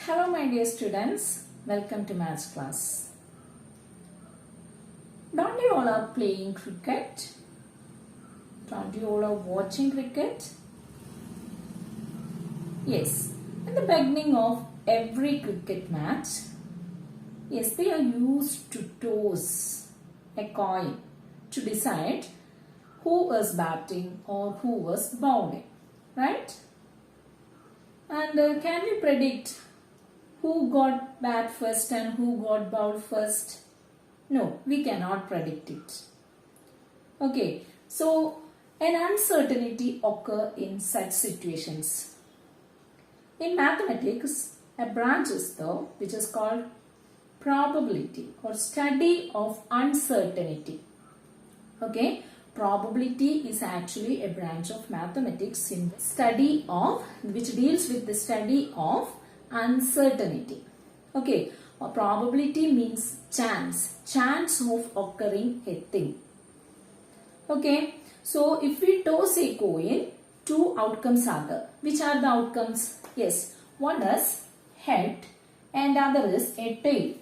Hello my dear students, welcome to maths class. Don't you all are playing cricket? Don't you all are watching cricket? Yes, in the beginning of every cricket match, yes, they are used to toss a coin to decide who was batting or who was bowling, right? And can we predict who got bat first and who got bowled first? No, we cannot predict it. Okay, so an uncertainty occurs in such situations. In mathematics, a branch is there which is called probability or study of uncertainty. Okay, probability is actually a branch of mathematics in the study of which deals with the study of uncertainty. Okay, a probability means chance of occurring a thing. Okay, so if we toss a coin, two outcomes are there. Which are the outcomes? Yes, one is head and other is a tail,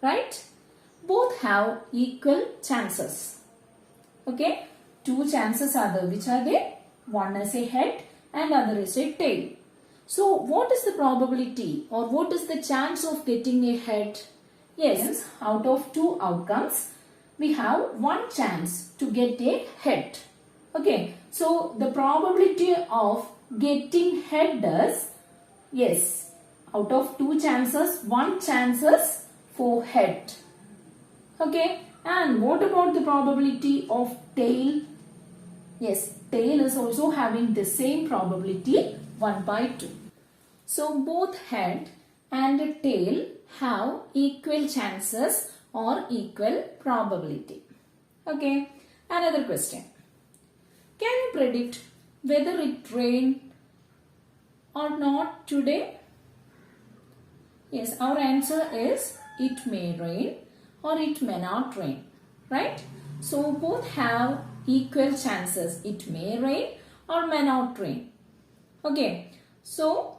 right? Both have equal chances. Okay, two chances are there. Which are they? One is a head and other is a tail. So what is the probability or what is the chance of getting a head? Yes, out of two outcomes, we have one chance to get a head. Okay, so the probability of getting head is, yes, out of two chances, one chances for head. Okay, and what about the probability of tail? Yes, tail is also having the same probability, 1 by 2. So both head and tail have equal chances or equal probability. Okay, another question. Can you predict whether it rained or not today? Yes, our answer is it may rain or it may not rain, right? So both have equal chances. It may rain or may not rain. Okay, so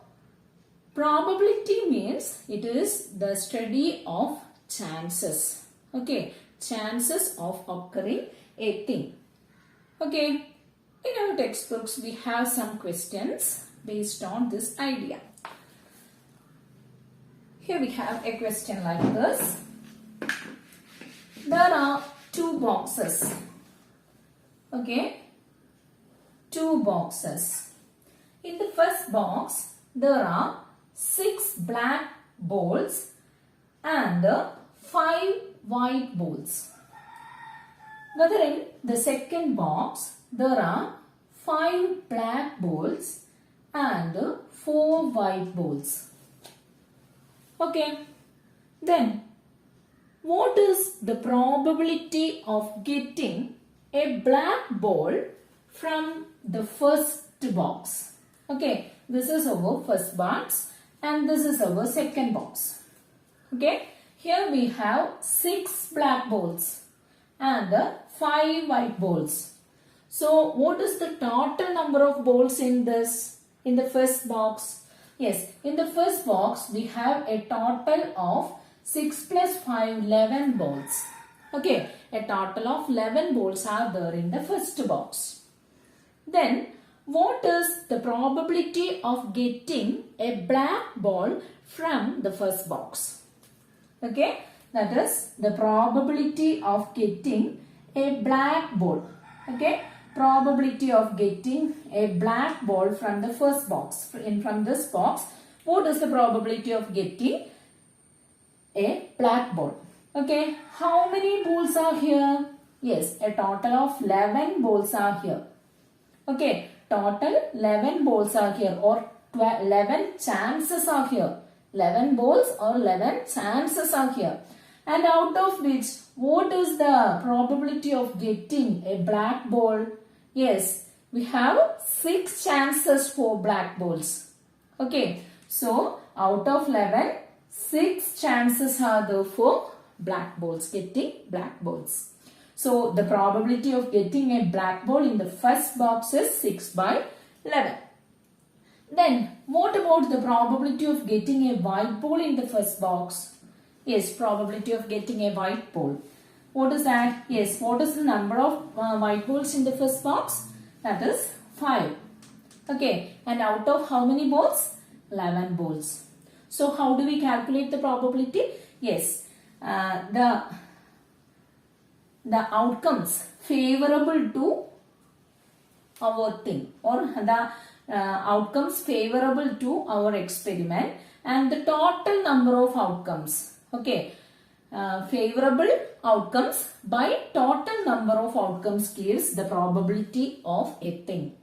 probability means it is the study of chances. Okay, chances of occurring a thing. Okay, in our textbooks we have some questions based on this idea. Here we have a question like this. There are two boxes. Okay, two boxes. In the first box, there are 6 black balls and 5 white balls. Whether in the second box, there are 5 black balls and 4 white balls. Okay, then what is the probability of getting a black ball from the first box? Okay, this is our first box and this is our second box. Okay, here we have 6 black balls and 5 white balls. So what is the total number of balls in this, in the first box? Yes, in the first box we have a total of 6 plus 5, 11 balls. Okay, a total of 11 balls are there in the first box. Then what is the probability of getting a black ball from the first box? Okay, that is the probability of getting a black ball. Okay, probability of getting a black ball from the first box. From this box, what is the probability of getting a black ball? Okay, how many balls are here? Yes, a total of 11 balls are here. Okay, total 11 balls are here or 11 chances are here. 11 balls or 11 chances are here. And out of which, what is the probability of getting a black ball? Yes, we have 6 chances for black balls. Okay, so out of 11, 6 chances are there for black balls, getting black balls. So the probability of getting a black ball in the first box is 6 by 11. Then what about the probability of getting a white ball in the first box? Yes, probability of getting a white ball. What is that? Yes, what is the number of white balls in the first box? That is 5. Okay, and out of how many balls? 11 balls. So how do we calculate the probability? Yes, the outcomes favorable to our thing, or the outcomes favorable to our experiment, and the total number of outcomes. Okay, favorable outcomes by total number of outcomes gives the probability of a thing.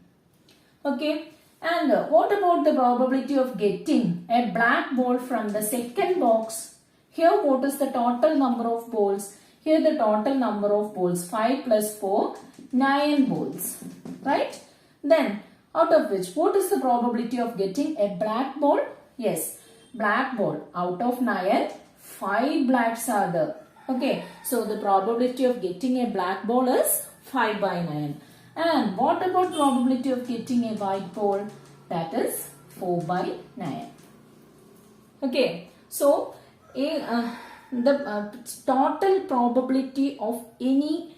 Okay, and what about the probability of getting a black ball from the second box? Here what is the total number of balls? Here the total number of balls, 5 plus 4, 9 balls, right? Then out of which, what is the probability of getting a black ball? Yes, black ball, out of 9, 5 blacks are there. Okay, so the probability of getting a black ball is 5 by 9. And what about probability of getting a white ball? That is 4 by 9. Okay, so the total probability of any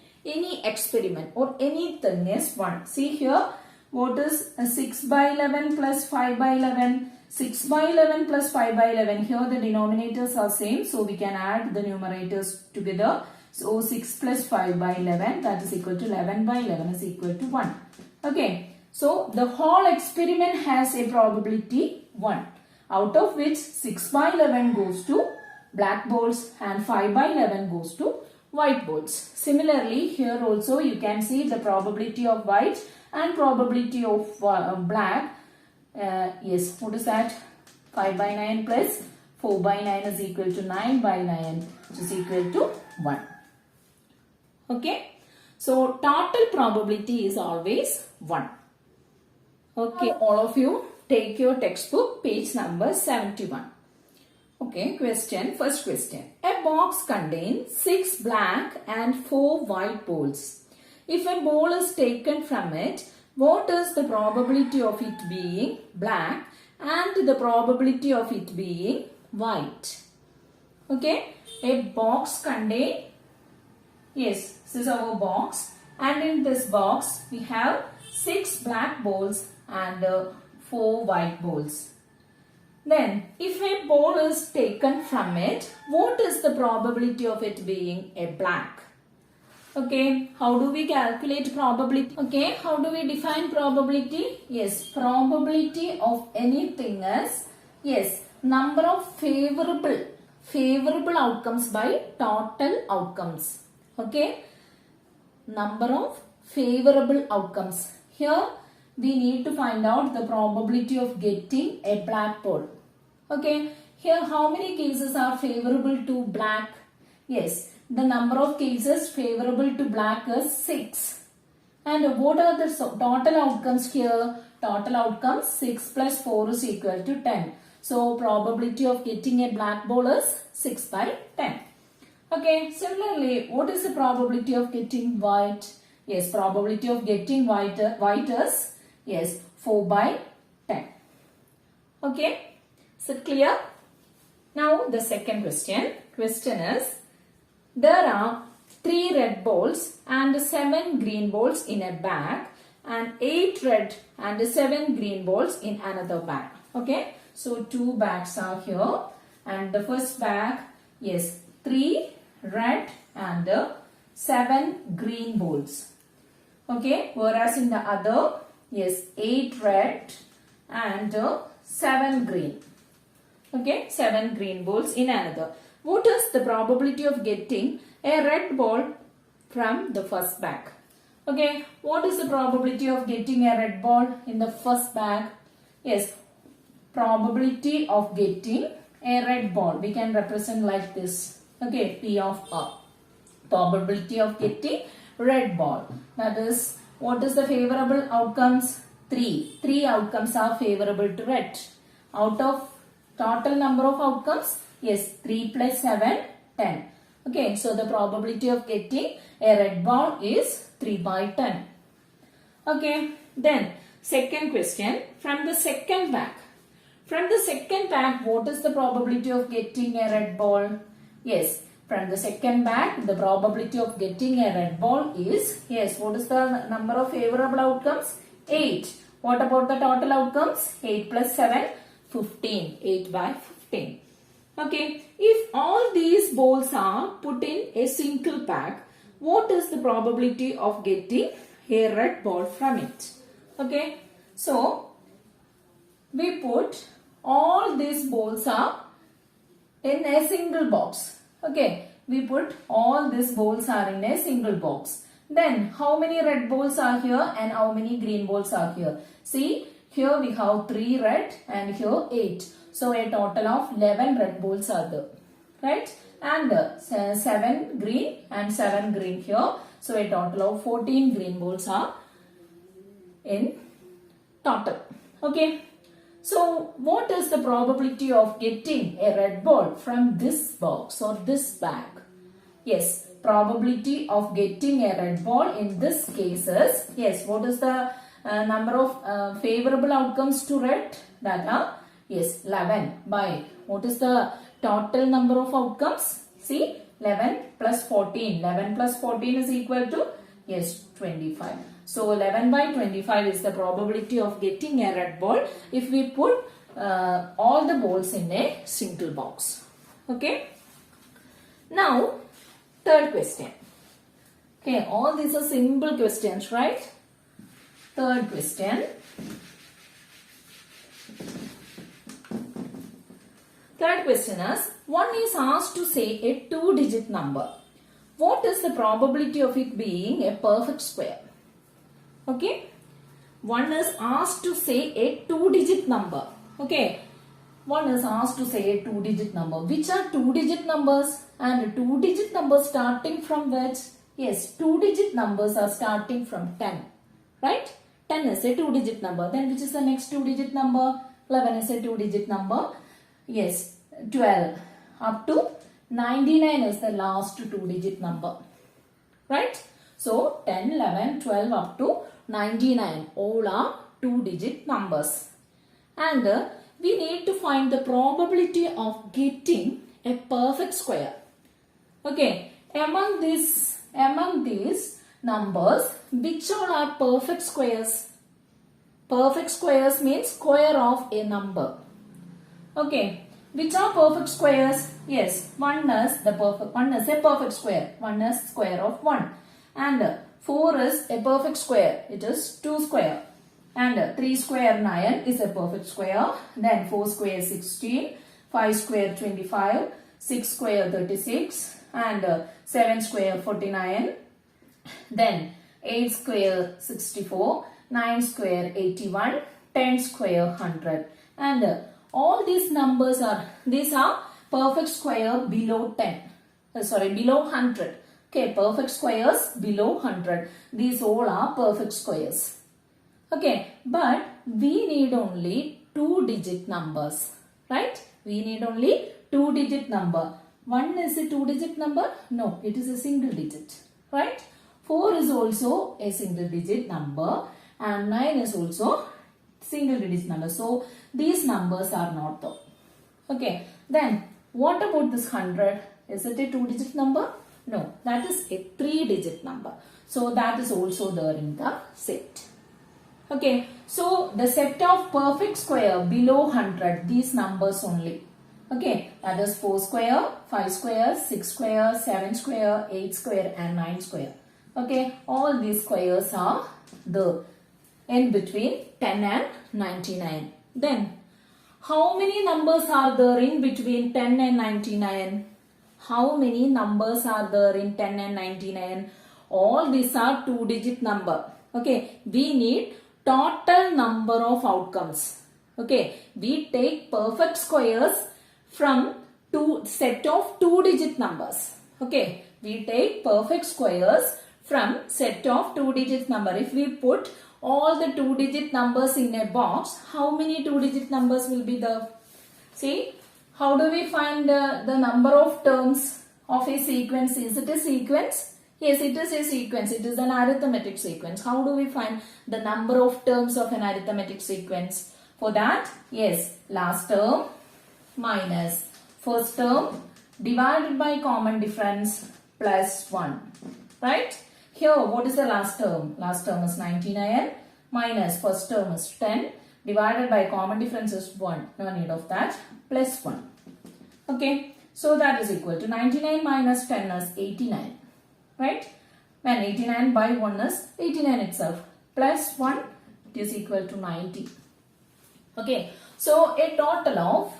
experiment or anything is 1. See here, what is 6 by 11 plus 5 by 11? 6 by 11 plus 5 by 11. Here the denominators are same, so we can add the numerators together. So 6 plus 5 by 11, that is equal to 11 by 11 is equal to 1. Okay, so the whole experiment has a probability 1, out of which 6 by 11 goes to black balls and 5 by 11 goes to white balls. Similarly, here also you can see the probability of white and probability of black. Yes, what is that? 5 by 9 plus 4 by 9 is equal to 9 by 9, which is equal to 1. Okay, so total probability is always 1. Okay, all of you take your textbook, page number 71. Okay, first question. A box contains 6 black and 4 white balls. If a ball is taken from it, what is the probability of it being black and the probability of it being white? Okay, a box contains, yes, this is our box, and in this box we have 6 black balls and 4 white balls. Then, if a ball is taken from it, what is the probability of it being a black? Okay, how do we calculate probability? Okay, how do we define probability? Yes, probability of anything is, yes, number of favorable outcomes by total outcomes. Okay, number of favorable outcomes. Here, we need to find out the probability of getting a black ball. Okay, here how many cases are favorable to black? Yes, the number of cases favorable to black is 6. And what are the total outcomes here? Total outcomes 6 plus 4 is equal to 10. So probability of getting a black ball is 6 by 10. Okay, similarly, what is the probability of getting white? Yes, probability of getting white is, yes, 4 by 10. Okay. Is it clear? Now the second question. Question is, there are 3 red balls and 7 green balls in a bag and 8 red and 7 green balls in another bag. Okay. So 2 bags are here, and the first bag, yes, 3 red and 7 green balls. Okay. Whereas in the other, yes, 8 red and 7 green. Okay, 7 green balls in another. What is the probability of getting a red ball from the first bag? Okay, what is the probability of getting a red ball in the first bag? Yes, probability of getting a red ball, we can represent like this. Okay, P of R. Probability of getting red ball. That is, what is the favorable outcomes? 3. 3 outcomes are favorable to red. Out of total number of outcomes, yes, 3 plus 7, 10. Okay, so the probability of getting a red ball is 3 by 10. Okay, then Second question, from the second pack. From the second pack, what is the probability of getting a red ball? Yes, from the second pack, the probability of getting a red ball is, yes, what is the number of favorable outcomes? 8. What about the total outcomes? 8 plus 7, 15. 8 by 15. Okay, if all these balls are put in a single pack, what is the probability of getting a red ball from it? Okay, so we put all these balls are in a single box. Okay, we put all these balls are in a single box. Then how many red balls are here and how many green balls are here? See, here we have 3 red and here 8. So a total of 11 red balls are there. Right? And 7 green and 7 green here. So a total of 14 green balls are in total. Okay. So what is the probability of getting a red ball from this box or this bag? Yes, probability of getting a red ball in this case is, yes, what is the number of favorable outcomes to red? That are, yes, 11 by, what is the total number of outcomes? See, 11 plus 14. 11 plus 14 is equal to, yes, 25. So 11 by 25 is the probability of getting a red ball if we put all the balls in a single box. Okay. Now, third question. Okay, all these are simple questions, right? Third question. Third question is, one is asked to say a 2-digit number. What is the probability of it being a perfect square? Okay. One is asked to say a 2-digit number. Okay. One is asked to say a 2-digit number. Which are 2-digit numbers? And 2-digit numbers starting from which? Yes, 2-digit numbers are starting from 10. Right? 10 is a 2-digit number. Then which is the next 2-digit number? 11 is a 2-digit number. Yes, 12. Up to 99 is the last 2-digit number. Right? So, 10, 11, 12 up to 99. All are 2-digit numbers. And we need to find the probability of getting a perfect square. Okay. Among these numbers, which all are perfect squares? Perfect squares means square of a number. Okay. Which are perfect squares? Yes. One is a perfect square. One is square of 1. And 4 is a perfect square. It is 2 square. And 3 square 9 is a perfect square. Then 4 square 16. 5 square 25. 6 square 36. And 7 square 49. Then 8 square 64. 9 square 81. 10 square 100. And all these numbers are perfect square below 10. Below 100. Okay, perfect squares below 100. These all are perfect squares. Okay, but we need only 2-digit numbers. Right? We need only 2-digit number. 1 is a 2-digit number? No, it is a single digit. Right? 4 is also a single digit number. And 9 is also single digit number. So, these numbers are not there. Okay, then what about this 100? Is it a 2-digit number? No, that is a 3-digit number. So, that is also there in the set. Okay, so the set of perfect square below 100, these numbers only. Okay, that is 4 square, 5 square, 6 square, 7 square, 8 square and 9 square. Okay, all these squares are there in between 10 and 99. Then, how many numbers are there in between 10 and 99? How many numbers are there in 10 and 99? All these are 2-digit number. Okay, we need total number of outcomes. Okay, we take perfect squares from set of 2-digit numbers. Okay, we take perfect squares from set of 2-digit number. If we put all the 2-digit numbers in a box, how many 2-digit numbers will be there? See, how do we find the number of terms of a sequence? Is it a sequence? Yes, it is a sequence. It is an arithmetic sequence. How do we find the number of terms of an arithmetic sequence? For that, yes, last term minus first term divided by common difference plus 1. Right? Here, what is the last term? Last term is 99 minus first term is 10 divided by common difference is 1. No need of that. Plus 1. Okay. So that is equal to 99 minus 10 is 89. Right? When 89 by 1 is 89 itself. Plus 1, it is equal to 90. Okay. So a total of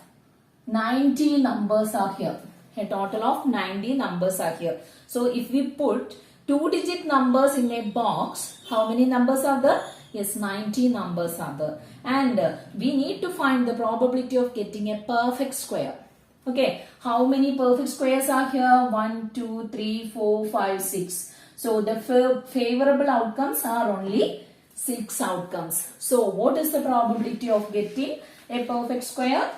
90 numbers are here. A total of 90 numbers are here. So if we put 2-digit numbers in a box, how many numbers are there? Yes, 90 numbers are there. And we need to find the probability of getting a perfect square. Okay, how many perfect squares are here? 1, 2, 3, 4, 5, 6. So the favorable outcomes are only 6 outcomes. So what is the probability of getting a perfect square?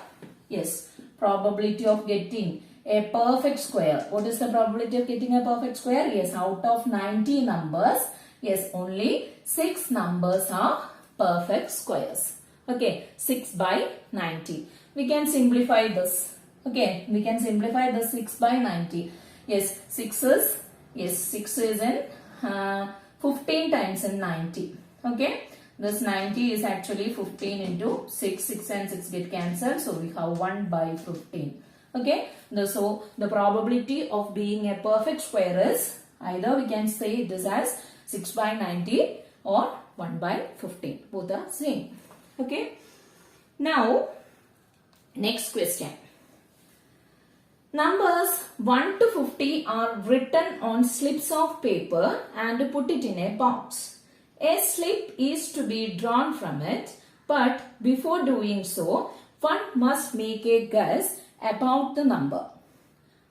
Yes, probability of getting a perfect square. What is the probability of getting a perfect square? Yes, out of 90 numbers, yes, only 6 numbers are perfect squares. Okay, 6 by 90. We can simplify this. Okay, we can simplify the 6 by 90. Yes, 6 is in 15 times in 90. Okay, this 90 is actually 15 into 6. 6 and 6 get cancelled. So we have 1 by 15. Okay, so the probability of being a perfect square is either we can say it is as 6 by 90 or 1 by 15. Both are same. Okay, now next question. Numbers 1 to 50 are written on slips of paper and put it in a box. A slip is to be drawn from it, but before doing so, one must make a guess about the number,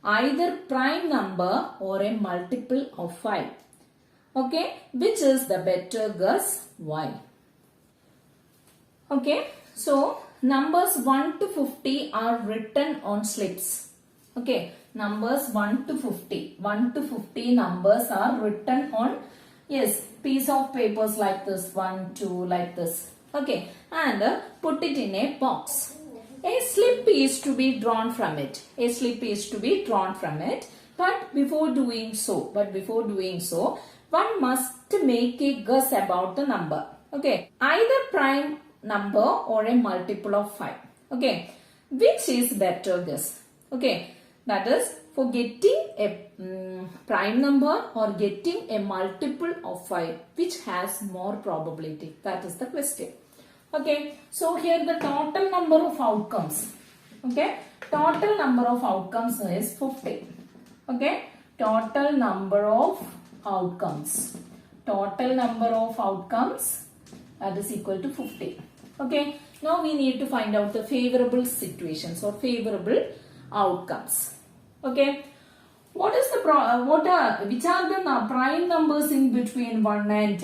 either prime number or a multiple of 5. Okay, which is the better guess? Why? Okay, so numbers 1 to 50 are written on slips. Okay, numbers 1 to 50. 1 to 50 numbers are written on, yes, piece of papers like this, 1, 2, like this. Okay, and put it in a box. A slip is to be drawn from it. A slip is to be drawn from it. But before doing so, one must make a guess about the number. Okay, either prime number or a multiple of 5. Okay, which is better guess? Okay, that is for getting a prime number or getting a multiple of 5, which has more probability. That is the question. Okay, so here the total number of outcomes. Okay, total number of outcomes is 50. Okay, total number of outcomes. Total number of outcomes, that is equal to 50. Okay, now we need to find out the favorable situations or favorable outcomes. Okay, which are the prime numbers in between 1 and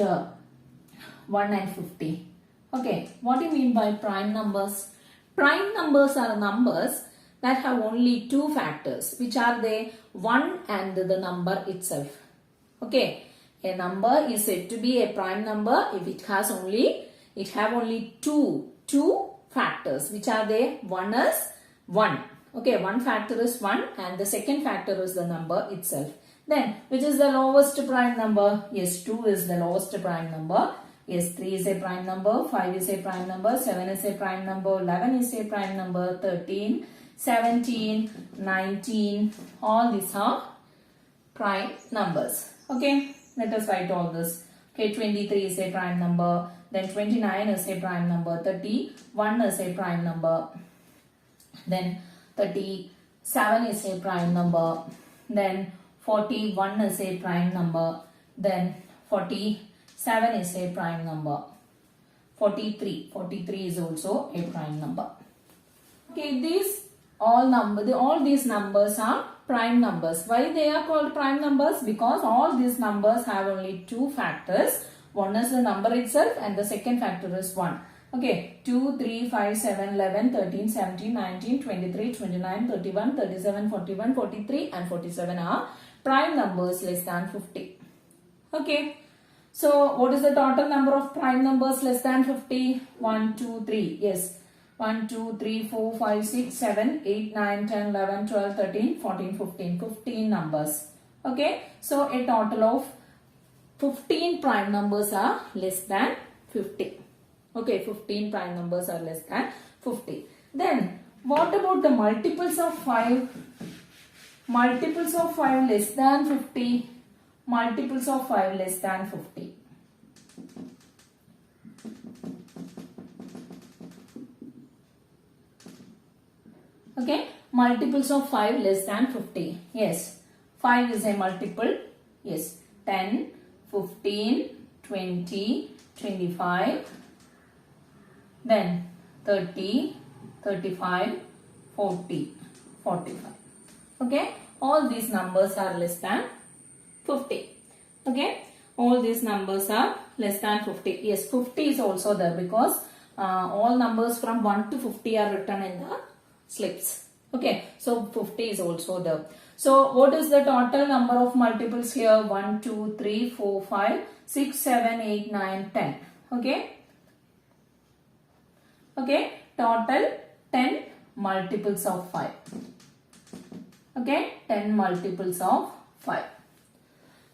50? Okay, what do you mean by prime numbers? Prime numbers are numbers that have only 2 factors. Which are they? 1 and the number itself. Okay, a number is said to be a prime number if it have only two factors. Which are they? One is 1. Okay, one factor is 1 and the second factor is the number itself. Then, which is the lowest prime number? Yes, 2 is the lowest prime number. Yes, 3 is a prime number, 5 is a prime number, 7 is a prime number, 11 is a prime number, 13, 17, 19, all these are prime numbers. Okay, let us write all this. Okay, 23 is a prime number, then 29 is a prime number, 31 is a prime number, then 37 is a prime number, then 41 is a prime number, then 47 is a prime number, 43 is also a prime number. Okay, all these numbers are prime numbers. Why they are called prime numbers? Because all these numbers have only 2 factors. One is the number itself and the second factor is 1. Okay, 2, 3, 5, 7, 11, 13, 17, 19, 23, 29, 31, 37, 41, 43 and 47 are prime numbers less than 50. Okay. So what is the total number of prime numbers less than 50? 1, 2, 3. Yes. 1, 2, 3, 4, 5, 6, 7, 8, 9, 10, 11, 12, 13, 14, 15. 15 numbers. Okay. So a total of 15 prime numbers are less than 50. Okay. 15 prime numbers are less than 50. Then what about the multiples of 5? Multiples of 5 less than 50. Multiples of 5 less than 50. Okay, multiples of 5 less than 50. Yes, 5 is a multiple. Yes, 10, 15, 20, 25, then 30, 35, 40, 45. Okay, all these numbers are less than 50. Okay, all these numbers are less than 50. Yes, 50 is also there because all numbers from 1 to 50 are written in the slips. Okay, so 50 is also there. So what is the total number of multiples here? 1, 2, 3, 4, 5, 6, 7, 8, 9, 10. Okay. Okay, total 10 multiples of 5. Okay, 10 multiples of 5.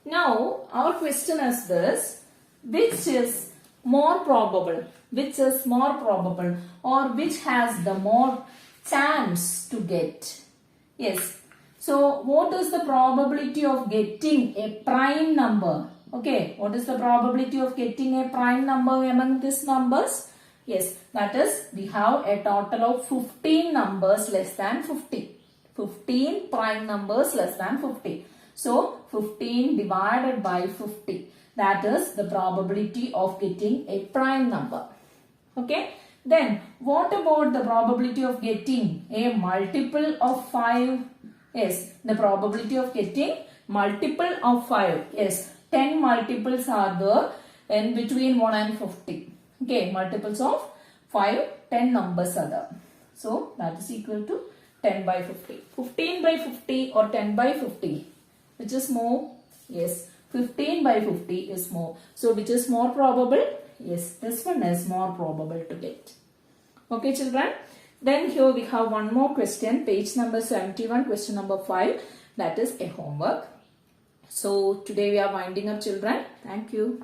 Now, our question is this: which is more probable? Which is more probable, or which has the more chance to get? Yes. So, what is the probability of getting a prime number? Okay, what is the probability of getting a prime number among these numbers? Yes, that is, we have a total of 15 numbers less than 50. 15 prime numbers less than 50. So, 15 divided by 50. That is the probability of getting a prime number. Okay. Then, what about the probability of getting a multiple of 5? Yes, the probability of getting multiple of 5. Yes, 10 multiples are there in between 1 and 50. Okay, multiples of 5, 10 numbers are there. So, that is equal to 10 by 50. 15 by 50 or 10 by 50? Which is more? Yes, 15 by 50 is more. So, which is more probable? Yes, this one is more probable to get. Okay, children. Then here we have one more question. Page number 71, question number 5. That is a homework. So, today we are winding up, children. Thank you.